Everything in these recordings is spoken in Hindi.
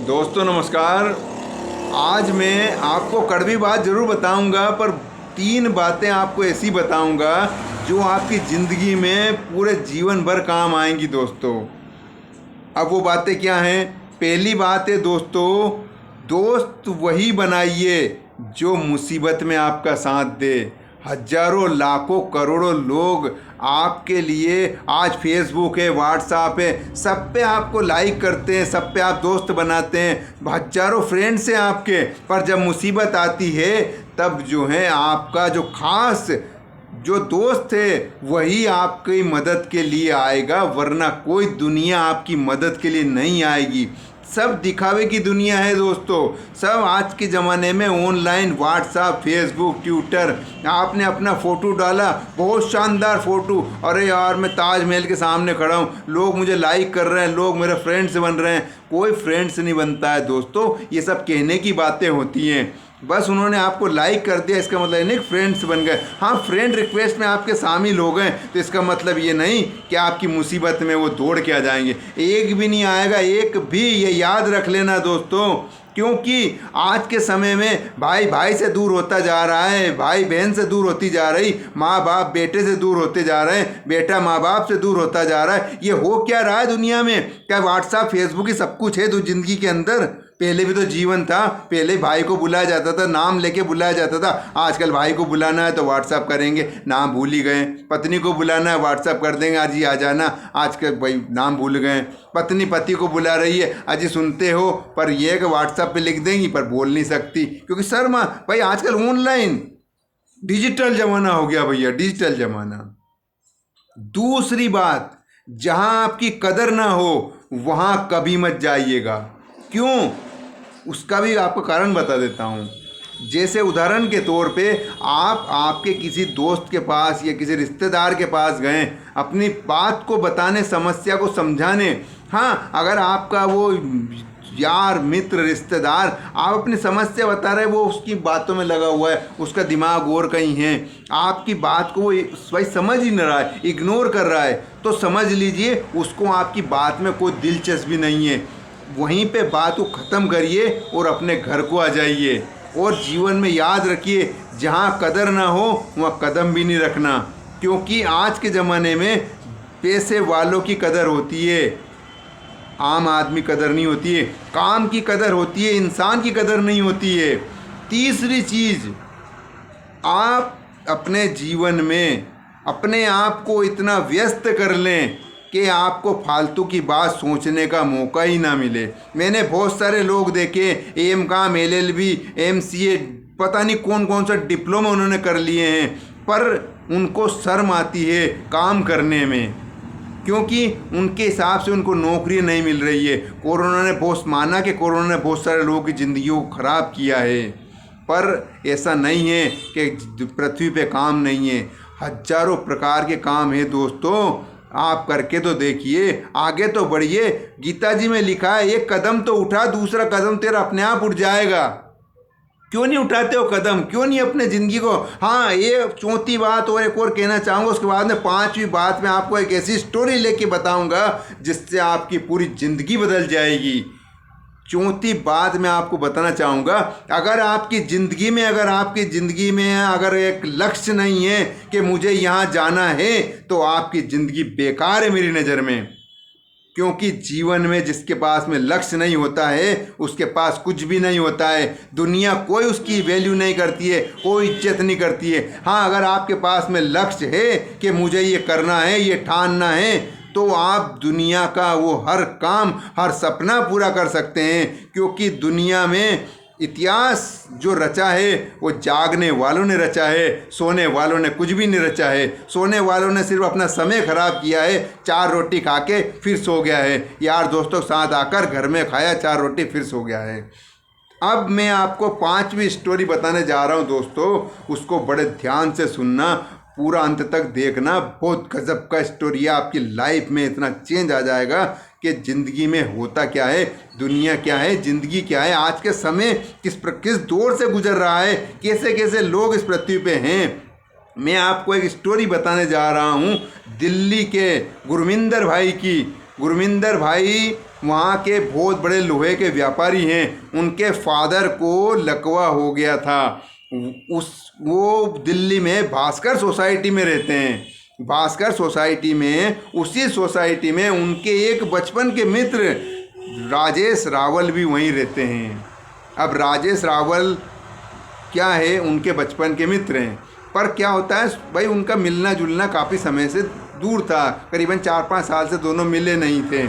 दोस्तों नमस्कार। आज मैं आपको कड़वी बात ज़रूर बताऊंगा, पर 3 बातें आपको ऐसी बताऊंगा जो आपकी ज़िंदगी में पूरे जीवन भर काम आएंगी दोस्तों। अब वो बातें क्या हैं? पहली बात है दोस्तों, दोस्त वही बनाइए जो मुसीबत में आपका साथ दे। हजारों लाखों करोड़ों लोग आपके लिए आज फेसबुक है, व्हाट्सएप है, सब पे आपको लाइक करते हैं, सब पे आप दोस्त बनाते हैं, हजारों फ्रेंड्स हैं आपके। पर जब मुसीबत आती है तब जो है आपका जो खास जो दोस्त है वही आपकी मदद के लिए आएगा, वरना कोई दुनिया आपकी मदद के लिए नहीं आएगी। सब दिखावे की दुनिया है दोस्तों। सब आज के ज़माने में ऑनलाइन व्हाट्सएप, फेसबुक, ट्विटर, आपने अपना फ़ोटो डाला, बहुत शानदार फ़ोटो, अरे यार मैं ताजमहल के सामने खड़ा हूँ, लोग मुझे लाइक कर रहे हैं, लोग मेरे फ्रेंड्स बन रहे हैं। कोई फ्रेंड्स नहीं बनता है दोस्तों, ये सब कहने की बातें होती हैं। बस उन्होंने आपको लाइक कर दिया इसका मतलब नहीं फ्रेंड्स बन गए। हाँ, फ्रेंड रिक्वेस्ट में आपके शामिल हो गए तो इसका मतलब ये नहीं कि आपकी मुसीबत में वो दौड़ के आ जाएंगे। एक भी नहीं आएगा, एक भी। ये याद रख लेना दोस्तों, क्योंकि आज के समय में भाई भाई से दूर होता जा रहा है, भाई बहन से दूर होती जा रही, माँ बाप बेटे से दूर होते जा रहे हैं, बेटा माँ बाप से दूर होता जा रहा है। ये हो क्या रहा है दुनिया में? क्या व्हाट्सएप फेसबुक ही सब कुछ है तो ज़िंदगी के अंदर? पहले भी तो जीवन था, पहले भाई को बुलाया जाता था, नाम लेके बुलाया जाता था। आजकल भाई को बुलाना है तो व्हाट्सएप करेंगे, नाम भूल ही गए। पत्नी को बुलाना है व्हाट्सएप कर देंगे, आज ही आ जाना, आजकल भाई नाम भूल गए। पत्नी पति को बुला रही है, अजी सुनते हो, पर यह कि व्हाट्सएप पे लिख देंगी पर बोल नहीं सकती, क्योंकि शर्मा। भाई आजकल ऑनलाइन डिजिटल ज़माना हो गया भैया, डिजिटल ज़माना। दूसरी बात, जहां आपकी कदर ना हो वहां कभी मत जाइएगा। क्यों? उसका भी आपको कारण बता देता हूँ। जैसे उदाहरण के तौर पे आप आपके किसी दोस्त के पास या किसी रिश्तेदार के पास गए अपनी बात को बताने, समस्या को समझाने। हाँ, अगर आपका वो यार, मित्र, रिश्तेदार आप अपनी समस्या बता रहे, वो उसकी बातों में लगा हुआ है, उसका दिमाग और कहीं है, आपकी बात को वो भाई समझ ही नहीं रहा है, इग्नोर कर रहा है, तो समझ लीजिए उसको आपकी बात में कोई दिलचस्पी नहीं है। वहीं पे बात को ख़त्म करिए और अपने घर को आ जाइए। और जीवन में याद रखिए, जहाँ कदर ना हो वहाँ कदम भी नहीं रखना, क्योंकि आज के ज़माने में पैसे वालों की कदर होती है, आम आदमी कदर नहीं होती है। काम की कदर होती है, इंसान की कदर नहीं होती है। तीसरी चीज़, आप अपने जीवन में अपने आप को इतना व्यस्त कर लें कि आपको फालतू की बात सोचने का मौका ही ना मिले। मैंने बहुत सारे लोग देखे, एम.कॉम, LLB, MCA, पता नहीं कौन कौन सा डिप्लोमा उन्होंने कर लिए हैं, पर उनको शर्म आती है काम करने में, क्योंकि उनके हिसाब से उनको नौकरी नहीं मिल रही है। कोरोना ने बहुत माना कि कोरोना ने बहुत सारे लोगों की ज़िंदगियों को ख़राब किया है, पर ऐसा नहीं है कि पृथ्वी पे काम नहीं है। हजारों प्रकार के काम है दोस्तों, आप करके तो देखिए, आगे तो बढ़िए। गीता जी में लिखा है, एक कदम तो उठा, दूसरा कदम तेरा अपने आप उठ जाएगा। क्यों नहीं उठाते हो कदम? क्यों नहीं अपने ज़िंदगी को? हाँ, ये चौथी बात और एक और कहना चाहूँगा, उसके बाद में 5वीं बात में आपको एक ऐसी स्टोरी लेके बताऊँगा जिससे आपकी पूरी ज़िंदगी बदल जाएगी। चौथी बात मैं आपको बताना चाहूँगा, अगर आपकी ज़िंदगी में अगर एक लक्ष्य नहीं है कि मुझे यहाँ जाना है, तो आपकी ज़िंदगी बेकार है मेरी नज़र में। क्योंकि जीवन में जिसके पास में लक्ष्य नहीं होता है उसके पास कुछ भी नहीं होता है। दुनिया कोई उसकी वैल्यू नहीं करती है, कोई इज्जत नहीं करती है। हाँ, अगर आपके पास में लक्ष्य है कि मुझे ये करना है, ये ठानना है, तो आप दुनिया का वो हर काम, हर सपना पूरा कर सकते हैं। क्योंकि दुनिया में इतिहास जो रचा है वो जागने वालों ने रचा है, सोने वालों ने कुछ भी नहीं रचा है। सोने वालों ने सिर्फ अपना समय ख़राब किया है, 4 रोटी खा के फिर सो गया है, यार दोस्तों के साथ आकर घर में खाया 4 रोटी फिर सो गया है। अब मैं आपको 5वीं स्टोरी बताने जा रहा हूँ दोस्तों, उसको बड़े ध्यान से सुनना, पूरा अंत तक देखना। बहुत गजब का स्टोरी है, आपकी लाइफ में इतना चेंज आ जाएगा कि ज़िंदगी में होता क्या है, दुनिया क्या है, ज़िंदगी क्या है, आज के समय किस दौर से गुजर रहा है, कैसे कैसे लोग इस पृथ्वी पे हैं। मैं आपको एक स्टोरी बताने जा रहा हूँ दिल्ली के गुरमिंदर भाई की। गुरमिंदर भाई वहाँ के बहुत बड़े लोहे के व्यापारी हैं, उनके फादर को लकवा हो गया था। वो दिल्ली में भास्कर सोसाइटी में रहते हैं। भास्कर सोसाइटी में, उसी सोसाइटी में उनके एक बचपन के मित्र राजेश रावल भी वहीं रहते हैं। अब राजेश रावल क्या है, उनके बचपन के मित्र हैं, पर क्या होता है भाई, उनका मिलना जुलना काफ़ी समय से दूर था, करीबन 4-5 साल से दोनों मिले नहीं थे।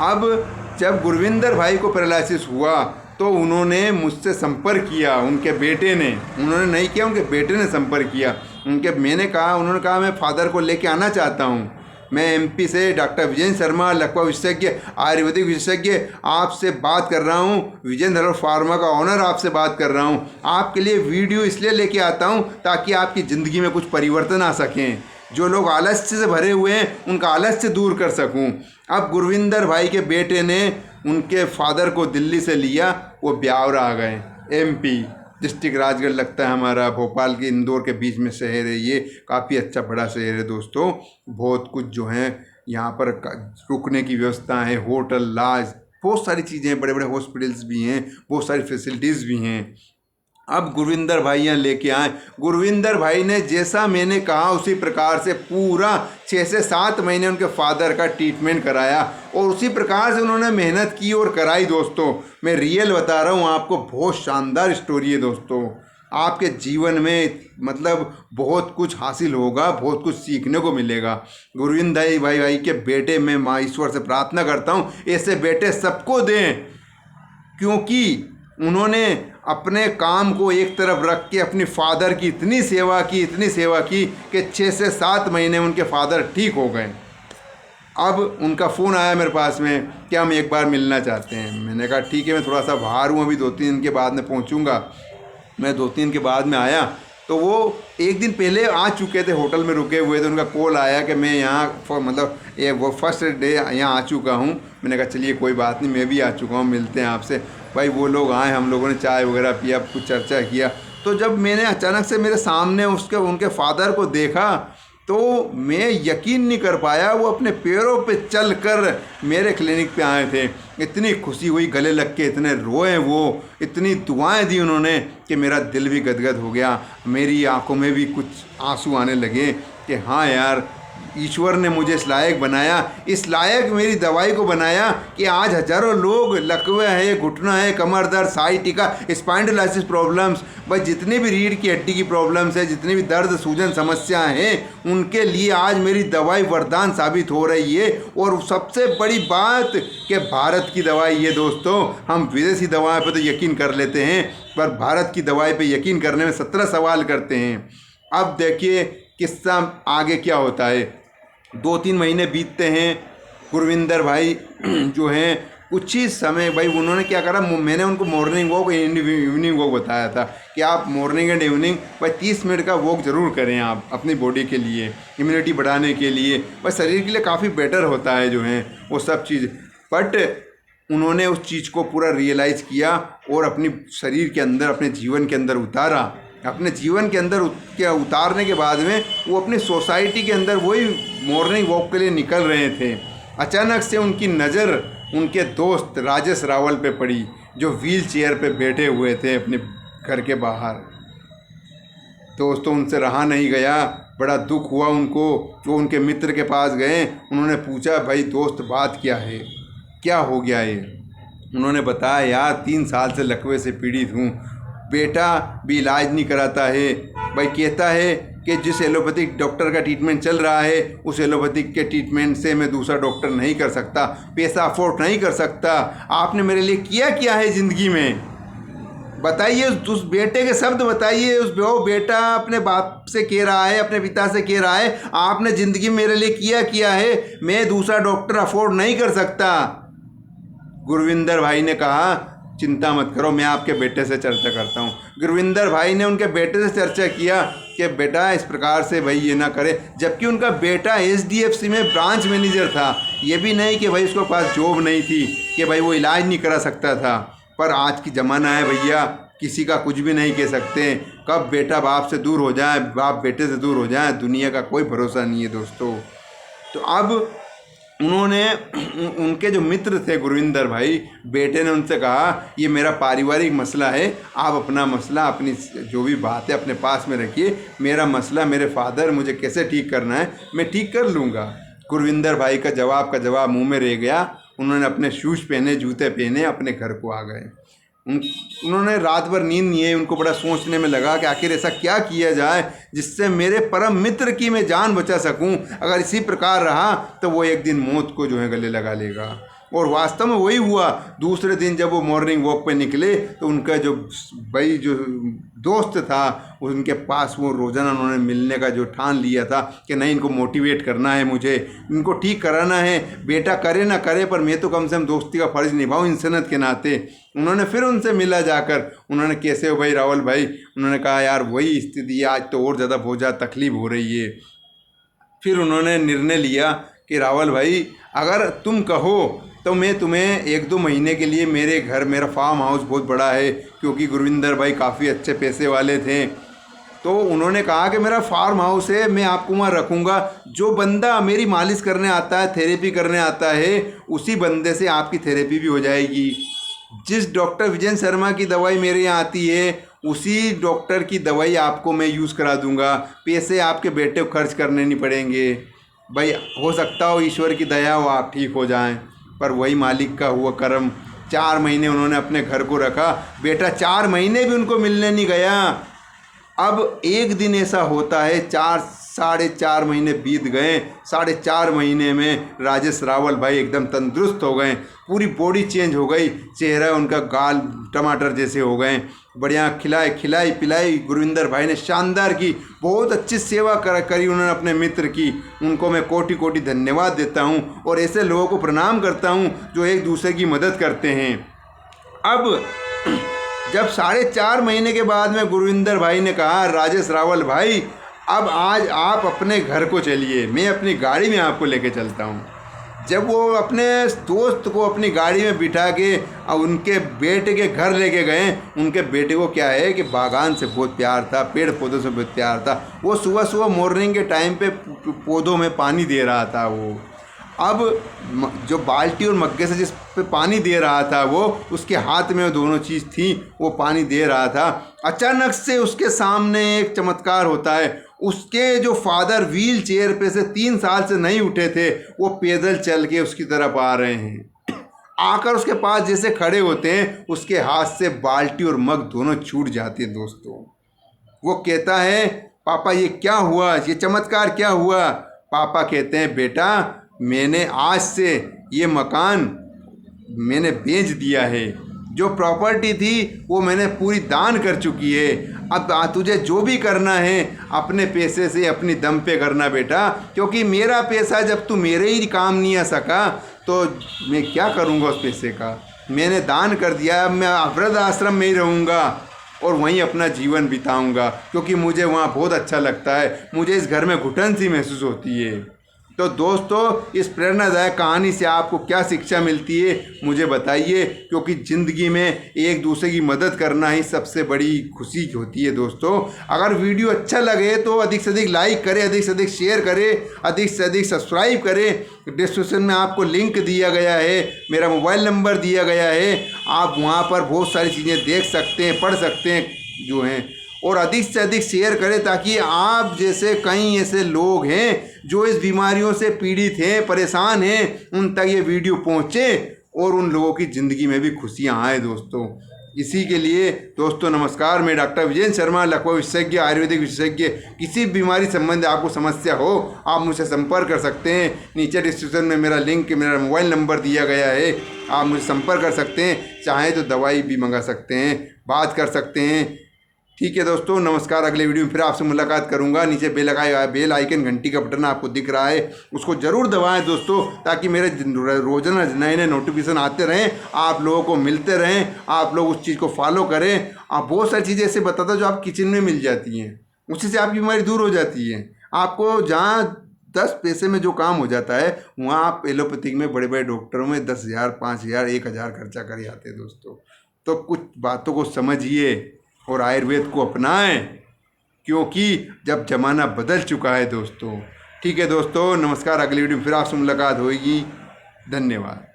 अब जब गुरविंदर भाई को पैरालिसिस हुआ तो उन्होंने मुझसे संपर्क किया, उनके बेटे ने, उन्होंने नहीं किया, उनके बेटे ने संपर्क किया। उन्होंने कहा मैं फादर को लेके आना चाहता हूँ। मैं एमपी से डॉक्टर विजय शर्मा, लकवा विशेषज्ञ, आयुर्वेदिक विशेषज्ञ आपसे बात कर रहा हूँ। विजेंद्र हेल्थ फार्मा का ऑनर आपसे बात कर रहा हूँ। आपके लिए वीडियो इसलिए लेके आता हूँ ताकि आपकी ज़िंदगी में कुछ परिवर्तन आ सकें। जो लोग आलस्य से भरे हुए हैं उनका आलस्य दूर कर सकूं। अब गुरविंदर भाई के बेटे ने उनके फादर को दिल्ली से लिया, वो ब्यावर आ गए। एमपी डिस्ट्रिक्ट राजगढ़ लगता है हमारा, भोपाल के इंदौर के बीच में शहर है ये, काफ़ी अच्छा बड़ा शहर है दोस्तों। बहुत कुछ जो है यहाँ पर रुकने की व्यवस्था है, होटल, लॉज, बहुत सारी चीज़ें हैं, बड़े बड़े हॉस्पिटल्स भी हैं, बहुत सारी फैसिलिटीज़ भी हैं। अब गुरविंदर भाई यहाँ लेके आए। गुरविंदर भाई ने जैसा मैंने कहा उसी प्रकार से पूरा 6 से 7 महीने उनके फादर का ट्रीटमेंट कराया और उसी प्रकार से उन्होंने मेहनत की और कराई दोस्तों। मैं रियल बता रहा हूँ आपको, बहुत शानदार स्टोरी है दोस्तों। आपके जीवन में मतलब बहुत कुछ हासिल होगा, बहुत कुछ सीखने को मिलेगा। गुरविंदर भाई के बेटे, मैं माँ ईश्वर से प्रार्थना करता हूँ ऐसे बेटे सबको दें, क्योंकि उन्होंने अपने काम को एक तरफ रख के अपनी फादर की इतनी सेवा की कि 6 से 7 महीने उनके फादर ठीक हो गए। अब उनका फ़ोन आया मेरे पास में कि हम एक बार मिलना चाहते हैं। मैंने कहा ठीक है, मैं थोड़ा सा बाहर हूँ, अभी 2-3 दिन के बाद में पहुँचूँगा। मैं 2-3 दिन के बाद में आया तो वो 1 दिन पहले आ चुके थे, होटल में रुके हुए थे। उनका कॉल आया कि मैं यहाँ मतलब वो फर्स्ट डे यहाँ आ चुका हूँ। मैंने कहा चलिए कोई बात नहीं, मैं भी आ चुका हूँ, मिलते हैं आपसे। भाई वो लोग आए, हम लोगों ने चाय वगैरह पिया, कुछ चर्चा किया। तो जब मैंने अचानक से मेरे सामने उनके फादर को देखा तो मैं यकीन नहीं कर पाया। वो अपने पैरों पे चल कर मेरे क्लिनिक पे आए थे। इतनी खुशी हुई, गले लग के इतने रोए, वो इतनी दुआएं दी उन्होंने कि मेरा दिल भी गदगद हो गया। मेरी आंखों में भी कुछ आंसू आने लगे कि हाँ यार, ईश्वर ने मुझे इस लायक बनाया, इस लायक मेरी दवाई को बनाया कि आज हजारों लोग लकवा है, घुटना है, कमर दर्द, साइटिका, स्पाइंडलाइसिस प्रॉब्लम्स, बस जितनी भी रीढ़ की हड्डी की प्रॉब्लम्स है, जितनी भी दर्द सूजन समस्याएं हैं, उनके लिए आज मेरी दवाई वरदान साबित हो रही है। और सबसे बड़ी बात कि भारत की दवाई है दोस्तों। हम विदेशी दवाओं पर तो यकीन कर लेते हैं, पर भारत की दवाई पर यकीन करने में 17 सवाल करते हैं। अब देखिए किस्सा आगे क्या होता है। 2-3 महीने बीतते हैं। गुरविंदर भाई जो हैं कुछ ही समय, भाई उन्होंने क्या करा, मैंने उनको मॉर्निंग वॉक, इवनिंग वॉक बताया था कि आप मॉर्निंग एंड इवनिंग भाई 30 मिनट का वॉक ज़रूर करें आप अपनी बॉडी के लिए, इम्यूनिटी बढ़ाने के लिए, भाई शरीर के लिए काफ़ी बेटर होता है जो है वो सब चीज़। बट उन्होंने उस चीज़ को पूरा रियलाइज़ किया और अपनी शरीर के अंदर, अपने जीवन के अंदर उतारा। अपने जीवन के अंदर उतारने के बाद में वो अपनी सोसाइटी के अंदर वही मॉर्निंग वॉक के लिए निकल रहे थे। अचानक से उनकी नज़र उनके दोस्त राजेश रावल पे पड़ी, जो व्हील चेयर पर बैठे हुए थे अपने घर के बाहर। दोस्तों उनसे रहा नहीं गया, बड़ा दुख हुआ उनको। वो उनके मित्र के पास गए, उन्होंने पूछा भाई दोस्त बात क्या है, क्या हो गया है। उन्होंने बताया यार 3 साल से लकवे से पीड़ित हूँ, बेटा भी इलाज नहीं कराता है। भाई कहता है कि जिस एलोपैथिक डॉक्टर का ट्रीटमेंट चल रहा है उस एलोपैथिक के ट्रीटमेंट से मैं दूसरा डॉक्टर नहीं कर सकता, पैसा अफोर्ड नहीं कर सकता। आपने मेरे लिए किया क्या है ज़िंदगी में, बताइए। उस बेटे के शब्द बताइए। वो बेटा अपने बाप से कह रहा है, अपने पिता से कह रहा है, आपने ज़िंदगी में मेरे लिए किया है, मैं दूसरा डॉक्टर अफोर्ड नहीं कर सकता। गुरविंदर भाई ने कहा चिंता मत करो, मैं आपके बेटे से चर्चा करता हूँ। गुरविंदर भाई ने उनके बेटे से चर्चा किया कि बेटा इस प्रकार से भाई ये ना करे, जबकि उनका बेटा HDFC में ब्रांच मैनेजर था। ये भी नहीं कि भाई उसके पास जॉब नहीं थी कि भाई वो इलाज नहीं करा सकता था। पर आज की ज़माना है भैया, किसी का कुछ भी नहीं कह सकते। कब बेटा बाप से दूर हो जाए, बाप बेटे से दूर हो जाए, दुनिया का कोई भरोसा नहीं है दोस्तों। तो अब उन्होंने उनके जो मित्र थे गुरविंदर भाई, बेटे ने उनसे कहा ये मेरा पारिवारिक मसला है, आप अपना मसला, अपनी जो भी बात है अपने पास में रखिए, मेरा मसला, मेरे फादर मुझे कैसे ठीक करना है मैं ठीक कर लूँगा। गुरविंदर भाई का जवाब मुंह में रह गया। उन्होंने अपने शूज़ पहने, जूते पहने, अपने घर को आ गए। उन्होंने रात भर नींद नहीं है, उनको बड़ा सोचने में लगा कि आखिर ऐसा क्या किया जाए जिससे मेरे परम मित्र की मैं जान बचा सकूं। अगर इसी प्रकार रहा तो वो एक दिन मौत को जो है गले लगा लेगा। और वास्तव में वही हुआ। दूसरे दिन जब वो मॉर्निंग वॉक पे निकले तो उनका जो भाई जो दोस्त था उनके पास वो रोज़ाना उन्होंने मिलने का जो ठान लिया था कि नहीं, इनको मोटिवेट करना है, मुझे इनको ठीक कराना है, बेटा करे ना करे पर मैं तो कम से कम दोस्ती का फ़र्ज़ निभाऊँ इंसानियत के नाते। उन्होंने फिर उनसे मिला जाकर। उन्होंने कैसे हो भाई रावल भाई? उन्होंने कहा यार वही स्थिति है, आज तो और ज़्यादा बहुत ज़्यादा तकलीफ़ हो रही है। फिर उन्होंने निर्णय लिया कि रावल भाई अगर तुम कहो तो मैं तुम्हें 1-2 महीने के लिए मेरे घर, मेरा फार्म हाउस बहुत बड़ा है क्योंकि गुरविंदर भाई काफ़ी अच्छे पैसे वाले थे, तो उन्होंने कहा कि मेरा फार्म हाउस है, मैं आपको वहाँ रखूँगा। जो बंदा मेरी मालिश करने आता है, थेरेपी करने आता है, उसी बंदे से आपकी थेरेपी भी हो जाएगी। जिस डॉक्टर विजय शर्मा की दवाई मेरे यहाँ आती है उसी डॉक्टर की दवाई आपको मैं यूज़ करा दूँगा, पैसे आपके बेटे को खर्च करने नहीं पड़ेंगे। भाई हो सकता हो ईश्वर की दया हो आप ठीक हो जाएं, पर वही मालिक का हुआ कर्म। 4 महीने उन्होंने अपने घर को रखा। बेटा 4 महीने भी उनको मिलने नहीं गया। अब एक दिन ऐसा होता है, 4-4.5 महीने बीत गए। 4.5 महीने में राजेश रावल भाई एकदम तंदुरुस्त हो गए, पूरी बॉडी चेंज हो गई, चेहरा उनका गाल टमाटर जैसे हो गए, बढ़िया खिलाई पिलाई गुरविंदर भाई ने शानदार की, बहुत अच्छी सेवा करी उन्होंने अपने मित्र की। उनको मैं कोटि कोटि धन्यवाद देता हूँ और ऐसे लोगों को प्रणाम करता हूँ जो एक दूसरे की मदद करते हैं। अब जब 4.5 महीने के बाद में गुरविंदर भाई ने कहा राजेश रावल भाई अब आज आप अपने घर को चलिए, मैं अपनी गाड़ी में आपको लेके चलता हूँ। जब वो अपने दोस्त को अपनी गाड़ी में बिठा के उनके बेटे के घर लेके गए, उनके बेटे को क्या है कि बागान से बहुत प्यार था, पेड़ पौधों से बहुत प्यार था। वो सुबह सुबह मॉर्निंग के टाइम पे पौधों में पानी दे रहा था। वो अब जो बाल्टी और मग्गे से जिस पे पानी दे रहा था वो उसके हाथ में वो दोनों चीज़ थी, वो पानी दे रहा था। अचानक से उसके सामने एक चमत्कार होता है। उसके जो फादर व्हील चेयर पे से 3 साल से नहीं उठे थे, वो पैदल चल के उसकी तरफ आ रहे हैं। आकर उसके पास जैसे खड़े होते हैं, उसके हाथ से बाल्टी और मग दोनों छूट जाते हैं। दोस्तों वो कहता है पापा ये क्या हुआ, ये चमत्कार क्या हुआ? पापा कहते हैं बेटा मैंने आज से ये मकान मैंने बेच दिया है, जो प्रॉपर्टी थी वो मैंने पूरी दान कर चुकी है। अब तुझे जो भी करना है अपने पैसे से अपनी दम पे करना बेटा, क्योंकि मेरा पैसा जब तू मेरे ही काम नहीं आ सका तो मैं क्या करूँगा उस पैसे का। मैंने दान कर दिया, अब मैं वृद्ध आश्रम में ही रहूँगा और वहीं अपना जीवन बिताऊँगा, क्योंकि मुझे वहाँ बहुत अच्छा लगता है। मुझे इस घर में घुटन सी महसूस होती है। तो दोस्तों इस प्रेरणादायक कहानी से आपको क्या शिक्षा मिलती है मुझे बताइए, क्योंकि ज़िंदगी में एक दूसरे की मदद करना ही सबसे बड़ी खुशी होती है। दोस्तों अगर वीडियो अच्छा लगे तो अधिक से अधिक लाइक करें, अधिक से अधिक शेयर करें, अधिक से अधिक सब्सक्राइब करें। डिस्क्रिप्शन में आपको लिंक दिया गया है, मेरा मोबाइल नंबर दिया गया है, आप वहाँ पर बहुत सारी चीज़ें देख सकते हैं, पढ़ सकते हैं जो हैं, और अधिक से अधिक शेयर करें ताकि आप जैसे कई ऐसे लोग हैं जो इस बीमारियों से पीड़ित हैं, परेशान हैं, उन तक ये वीडियो पहुँचे और उन लोगों की ज़िंदगी में भी खुशियाँ आए। दोस्तों इसी के लिए दोस्तों नमस्कार, मैं डॉक्टर विजय शर्मा, लकवा विशेषज्ञ, आयुर्वेदिक विशेषज्ञ। किसी बीमारी संबंधी आपको समस्या हो आप मुझसे संपर्क कर सकते हैं। नीचे डिस्क्रिप्शन में मेरा लिंक, मेरा मोबाइल नंबर दिया गया है, आप मुझे संपर्क कर सकते हैं। चाहें तो दवाई भी मंगा सकते हैं, बात कर सकते हैं। ठीक है दोस्तों नमस्कार, अगले वीडियो में फिर आपसे मुलाकात करूंगा। नीचे बेल आइकन घंटी का बटन आपको दिख रहा है, उसको ज़रूर दबाएं दोस्तों, ताकि मेरे रोज़ाना नए नए नोटिफिकेशन आते रहें, आप लोगों को मिलते रहें, आप लोग उस चीज़ को फॉलो करें। आप बहुत सारी चीज़ें ऐसे बताता जो आप किचन में मिल जाती हैं, उसी से आपकी बीमारी दूर हो जाती है। आपको जहाँ 10 पैसे में जो काम हो जाता है वहाँ आप एलोपैथिक में बड़े बड़े डॉक्टरों में 10,000, 5,000, 1,000 खर्चा कर आते हैं। दोस्तों तो कुछ बातों को समझिए और आयुर्वेद को अपनाएं, क्योंकि जब ज़माना बदल चुका है दोस्तों, ठीक है दोस्तों, नमस्कार। अगली वीडियो में फिर आपसे मुलाकात होगी। धन्यवाद।